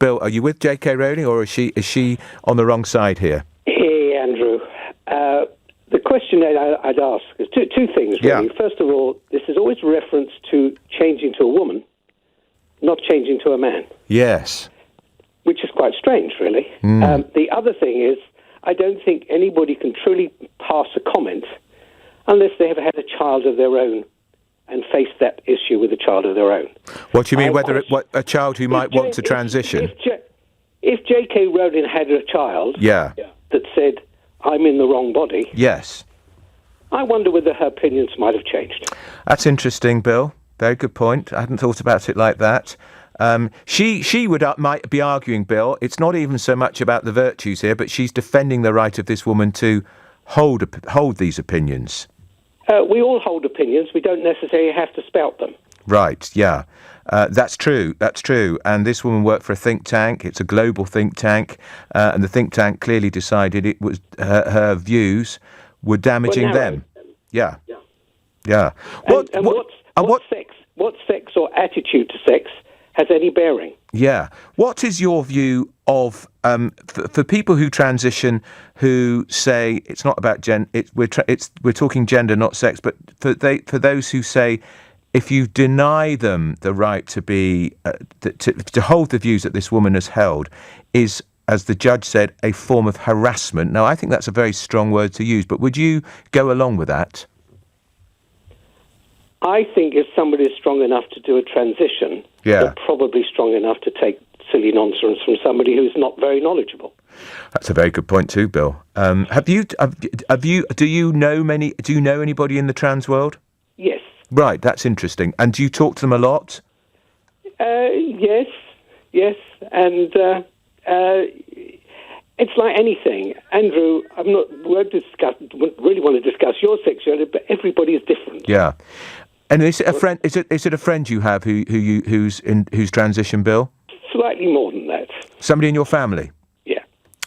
Bill, are you with JK Rowling, or is she on the wrong side here? Hey, Andrew. The question that I'd ask is two things, really. Yeah. First of all, this is always reference to changing to a woman, not changing to a man. Yes. Which is quite strange, really. The other thing is, I don't think anybody can truly pass a comment unless they have had a child of their own and faced that issue with a child of their own. What do you mean, what a child who might want to transition? If J.K. Rowling had a child that said, I'm in the wrong body, yes, I wonder whether her opinions might have changed. That's interesting, Bill. Very good point. I hadn't thought about it like that. She might be arguing, Bill, it's not even so much about the virtues here, but she's defending the right of this woman to hold these opinions. We all hold opinions. We don't necessarily have to spout them. Right, yeah. That's true. And this woman worked for a think tank. It's a global think tank. And the think tank clearly decided it was her views were damaging them. Yeah. What sex or attitude to sex has any bearing? Yeah. What is your view of for people who transition, who say it's not about we're talking gender, not sex, but for those who say if you deny them the right to be to hold the views that this woman has held, is, as the judge said, a form of harassment. Now, I think that's a very strong word to use, but would you go along with that? I think if somebody is strong enough to do a transition, they're probably strong enough to take silly nonsense from somebody who's not very knowledgeable. That's a very good point too, Bill. Do you know anybody in the trans world? Yes. Right, that's interesting. And do you talk to them a lot? Yes, and it's like anything, Andrew. Wouldn't really want to discuss your sexuality, but everybody is different. Yeah. And is it a friend? Is it a friend you have who's transition, Bill? Slightly more than that. Somebody in your family? Yeah.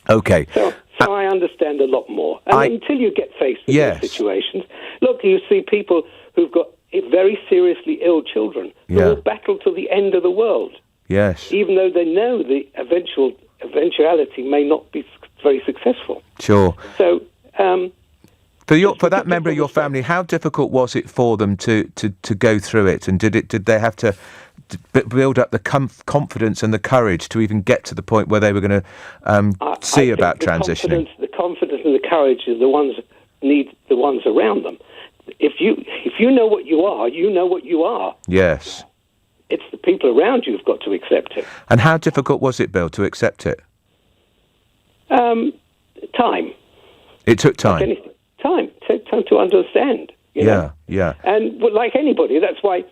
Okay. So I understand a lot more. And until you get faced with these situations, look, you see people who've got very seriously ill children who will battle to the end of the world. Yes. Even though they know the eventuality may not be very successful. Sure. So. For that member of your family, how difficult was it for them to go through it, and did they have to build up the confidence and the courage to even get to the point where they were going to see about transitioning? The confidence and the courage is the ones need the ones around them. If you know what you are, you know what you are. Yes. It's the people around you who've got to accept it. And how difficult was it, Bill, to accept it? Time. It took time. Like anything. Time to understand. You know? And like anybody, that's why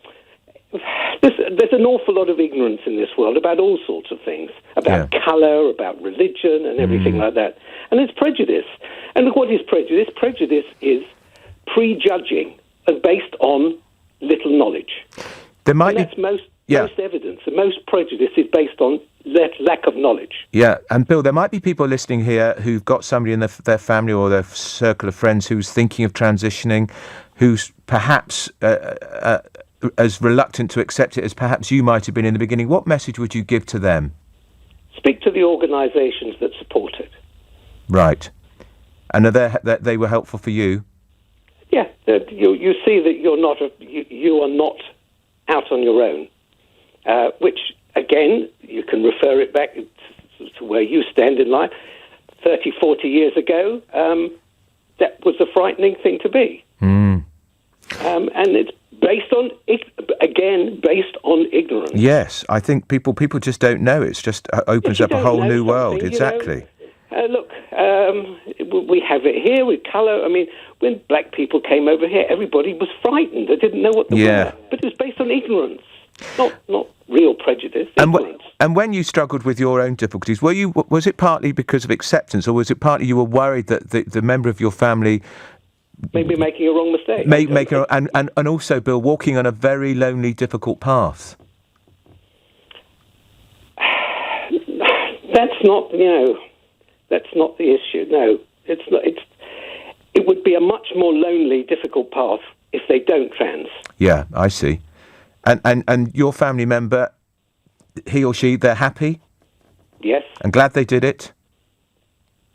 there's an awful lot of ignorance in this world about all sorts of things, about colour, about religion, and everything like that. And there's prejudice. And look, what is prejudice? Prejudice is prejudging based on little knowledge. That's most evidence. And most prejudice is based on lack of knowledge. Yeah, and Bill, there might be people listening here who've got somebody in their family or their circle of friends who's thinking of transitioning, who's perhaps as reluctant to accept it as perhaps you might have been in the beginning. What message would you give to them? Speak to the organisations that support it. Right. And they were helpful for you? Yeah, you see that you are not out on your own, which, again, you can refer it back to where you stand in life. 30, 40 years ago, that was a frightening thing to be. And it's based on ignorance. Yes, I think people just don't know. It's just opens up a whole new world. Exactly. Look, we have it here with colour. I mean, when black people came over here, everybody was frightened. They didn't know what they were. But it was based on ignorance, not real prejudice. And when you struggled with your own difficulties, was it partly because of acceptance, or was it partly you were worried that the member of your family maybe making a wrong mistake? And also, Bill, walking on a very lonely, difficult path. That's not the issue. No, it's not. It would be a much more lonely, difficult path if they don't trans. Yeah, I see. And your family member, he or she, they're happy? Yes. And glad they did it?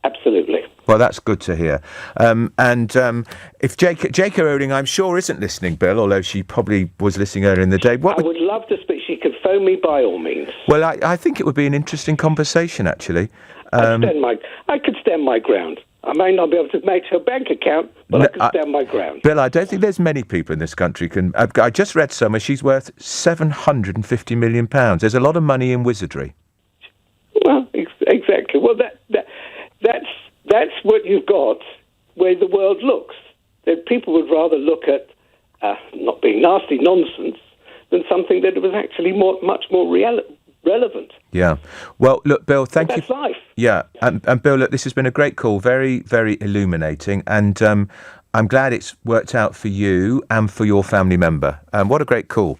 Absolutely. Well, that's good to hear. If JK Rowling, I'm sure, isn't listening, Bill, although she probably was listening earlier in the day. I would love to speak. She could phone me by all means. Well, I think it would be an interesting conversation, actually. I could stand my ground. I may not be able to match her bank account, but I could stand my ground. Bill, I don't think there's many people in this country can. I just read somewhere she's worth £750 million. There's a lot of money in wizardry. Well, exactly. Well, that's what you've got where the world looks. That people would rather look at not being nasty nonsense than something that was actually much more relevant. Yeah. Well, look, Bill, thank you. That's life. Yeah. And Bill, look, this has been a great call. Very, very illuminating. And I'm glad it's worked out for you and for your family member. What a great call.